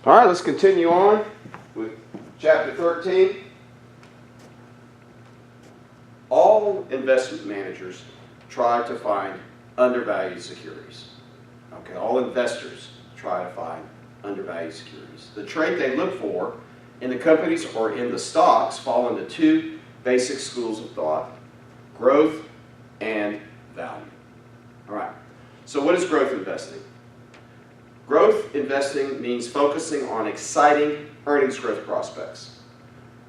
All right, let's continue on with chapter 13. All investment managers try to find undervalued securities. Okay, all investors try to find undervalued securities. The trait they look for in the companies or in the stocks fall into two basic schools of thought: growth and value. All right, so what is growth investing? Growth investing means focusing on exciting earnings growth prospects.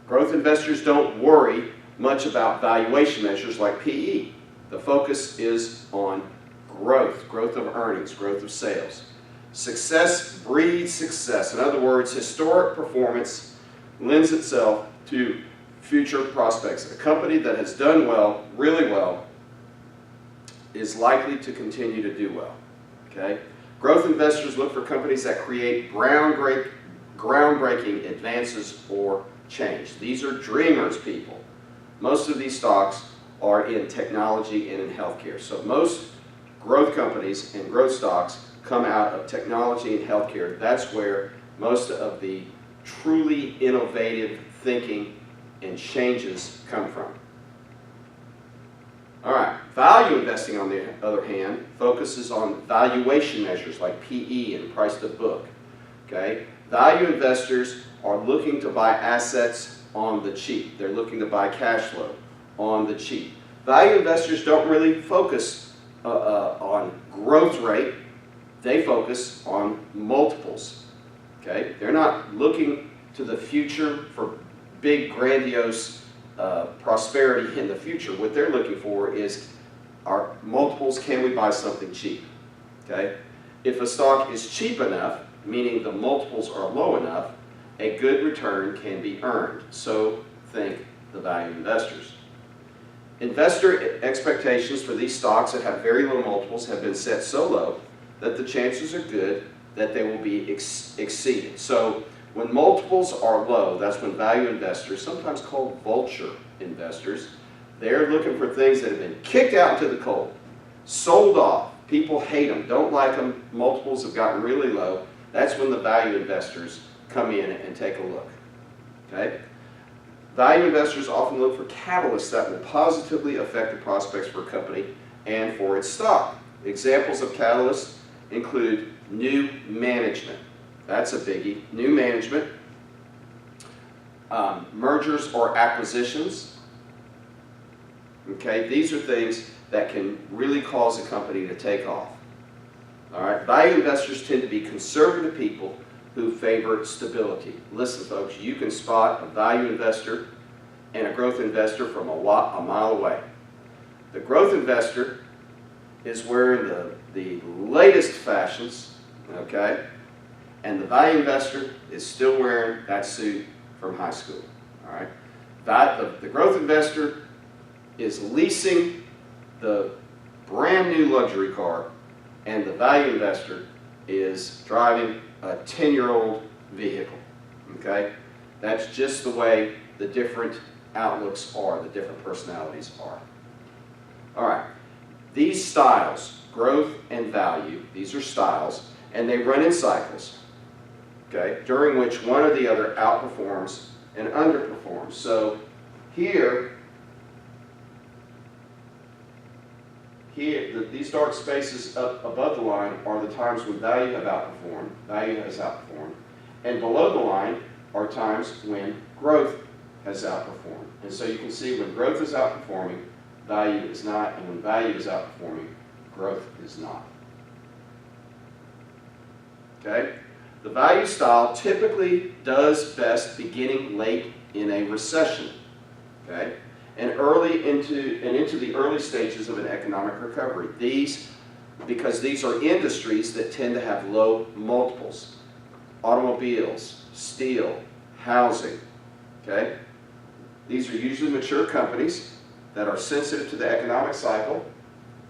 Growth investors don't worry much about valuation measures like PE. The focus is on growth, growth of earnings, growth of sales. Success breeds success. In other words, historic performance lends itself to future prospects. A company that has done well, really well, is likely to continue to do well. Okay? Growth investors look for companies that create groundbreaking advances or change. These are dreamers, people. Most of these stocks are in technology and in healthcare. So most growth companies and growth stocks come out of technology and healthcare. That's where most of the truly innovative thinking and changes come from. All right, value investing, on the other hand, focuses on valuation measures like PE and price to book. Okay? Value investors are looking to buy assets on the cheap. They're looking to buy cash flow on the cheap. Value investors don't really focus on growth rate. They focus on multiples. Okay? They're not looking to the future for big, grandiose prosperity in the future. What they're looking for is, our multiples, can we buy something cheap? Okay? If a stock is cheap enough, meaning the multiples are low enough, a good return can be earned. So think the value investors. Investor expectations for these stocks that have very low multiples have been set so low that the chances are good that they will be exceeded. So when multiples are low, that's when value investors, sometimes called vulture investors, they're looking for things that have been kicked out into the cold, sold off. People hate them, don't like them, multiples have gotten really low. That's when the value investors come in and take a look. Okay? Value investors often look for catalysts that will positively affect the prospects for a company and for its stock. Examples of catalysts include new management. That's a biggie. New management, mergers or acquisitions. Okay, these are things that can really cause a company to take off. All right, value investors tend to be conservative people who favor stability. Listen, folks, you can spot a value investor and a growth investor from a mile away. The growth investor is wearing the latest fashions, okay? And the value investor is still wearing that suit from high school. All right, the growth investor is leasing the brand new luxury car, and the value investor is driving a 10-year-old vehicle. Okay, that's just the way the different outlooks are, the different personalities are. All right, these styles, growth and value, these are styles, and they run in cycles. Okay, during which one or the other outperforms and underperforms. So here, these dark spaces up above the line are the times when value has outperformed, and below the line are times when growth has outperformed. And so you can see when growth is outperforming, value is not, and when value is outperforming, growth is not. Okay? The value style typically does best beginning late in a recession, okay, and into the early stages of an economic recovery. Because these are industries that tend to have low multiples: automobiles, steel, housing. Okay, these are usually mature companies that are sensitive to the economic cycle,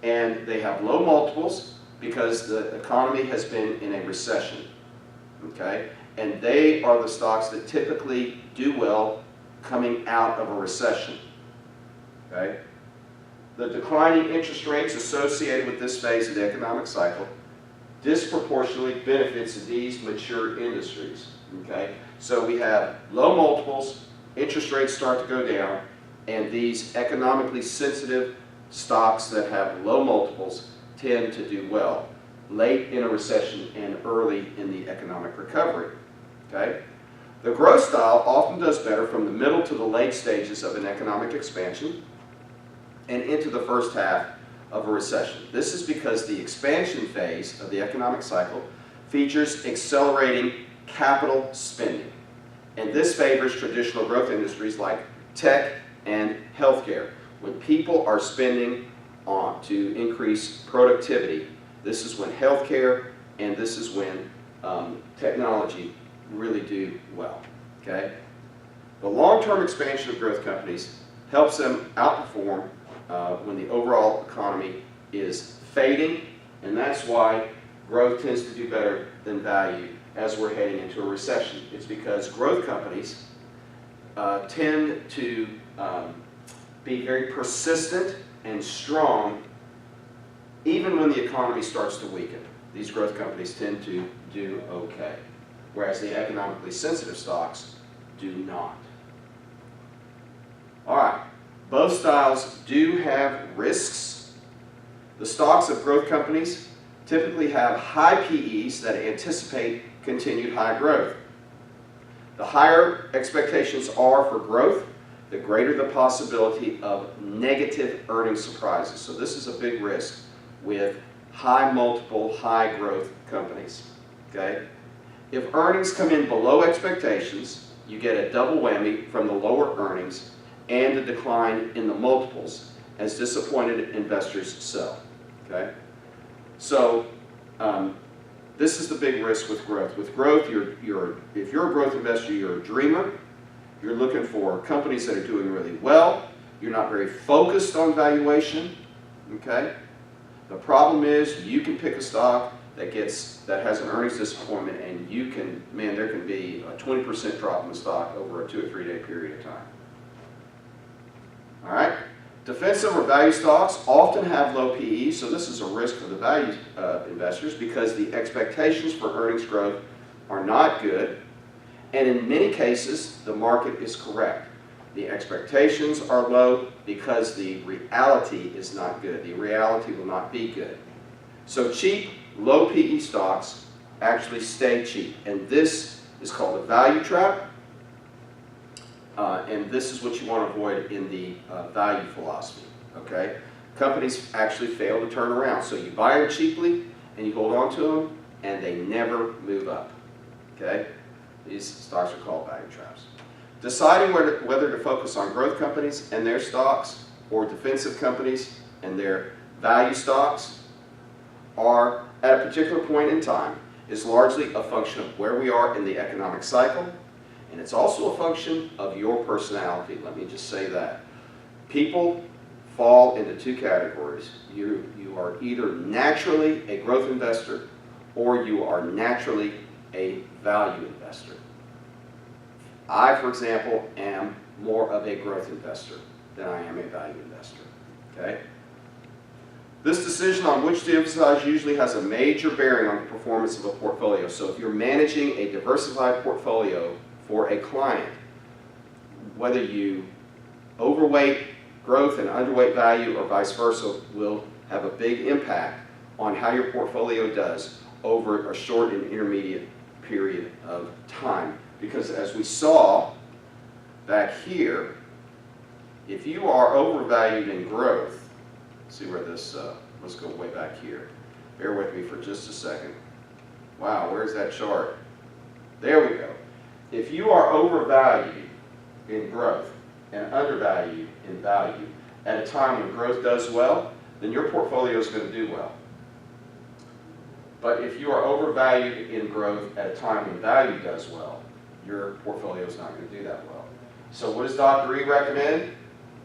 and they have low multiples because the economy has been in a recession. Okay, and they are the stocks that typically do well coming out of a recession. Okay, the declining interest rates associated with this phase of the economic cycle disproportionately benefits these mature industries. Okay? So we have low multiples, interest rates start to go down, and these economically sensitive stocks that have low multiples tend to do well late in a recession and early in the economic recovery. Okay? The growth style often does better from the middle to the late stages of an economic expansion and into the first half of a recession. This is because the expansion phase of the economic cycle features accelerating capital spending. And this favors traditional growth industries like tech and healthcare. When people are spending on to increase productivity, this is when healthcare and this is when technology really do well. Okay? The long-term expansion of growth companies helps them outperform when the overall economy is fading, and that's why growth tends to do better than value as we're heading into a recession. It's because growth companies tend to be very persistent and strong even when the economy starts to weaken. These growth companies tend to do okay, whereas the economically sensitive stocks do not. All right, both styles do have risks. The stocks of growth companies typically have high PEs that anticipate continued high growth. The higher expectations are for growth, the greater the possibility of negative earnings surprises. So this is a big risk with high multiple, high growth companies. Okay? If earnings come in below expectations, you get a double whammy from the lower earnings and a decline in the multiples as disappointed investors sell. Okay? So this is the big risk with growth. With growth, if you're a growth investor, you're a dreamer. You're looking for companies that are doing really well. You're not very focused on valuation. Okay? The problem is you can pick a stock that has an earnings disappointment, and there can be a 20% drop in the stock over a 2 or 3 day period of time. All right? Defensive or value stocks often have low PE, so this is a risk for the value investors because the expectations for earnings growth are not good, and in many cases the market is correct. The expectations are low because the reality is not good. The reality will not be good. So cheap, low PE stocks actually stay cheap, and this is called a value trap. And this is what you want to avoid in the value philosophy. Okay? Companies actually fail to turn around. So you buy them cheaply and you hold on to them and they never move up. Okay? These stocks are called value traps. Deciding whether to focus on growth companies and their stocks or defensive companies and their value stocks are at a particular point in time is largely a function of where we are in the economic cycle. And it's also a function of your personality. Let me just say that. People fall into two categories. You are either naturally a growth investor or you are naturally a value investor. I, for example, am more of a growth investor than I am a value investor. Okay? This decision on which to emphasize usually has a major bearing on the performance of a portfolio. So if you're managing a diversified portfolio for a client, whether you overweight growth and underweight value or vice versa will have a big impact on how your portfolio does over a short and intermediate period of time. Because as we saw back here, if you are overvalued in growth, see where this, let's go way back here. Bear with me for just a second. Wow, where's that chart? There we go. If you are overvalued in growth and undervalued in value at a time when growth does well, then your portfolio is going to do well. But if you are overvalued in growth at a time when value does well, your portfolio is not going to do that well. So what does Dr. E recommend?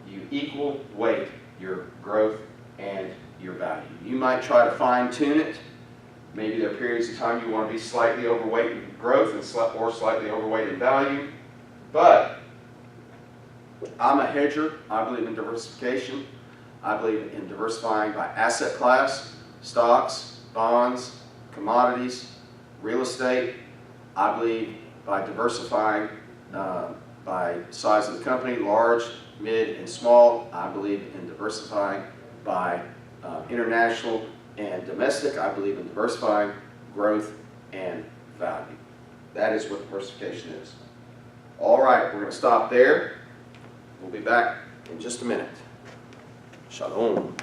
You equal weight your growth and your value. You might try to fine tune it. Maybe there are periods of time you want to be slightly overweight in growth and slightly overweight in value. But I'm a hedger. I believe in diversification. I believe in diversifying by asset class, stocks, bonds, commodities, real estate. I believe by diversifying by size of the company, large, mid, and small. I believe in diversifying by international and domestic. I believe in diversifying growth and value. That is what diversification is. All right, we're going to stop there. We'll be back in just a minute. Shalom.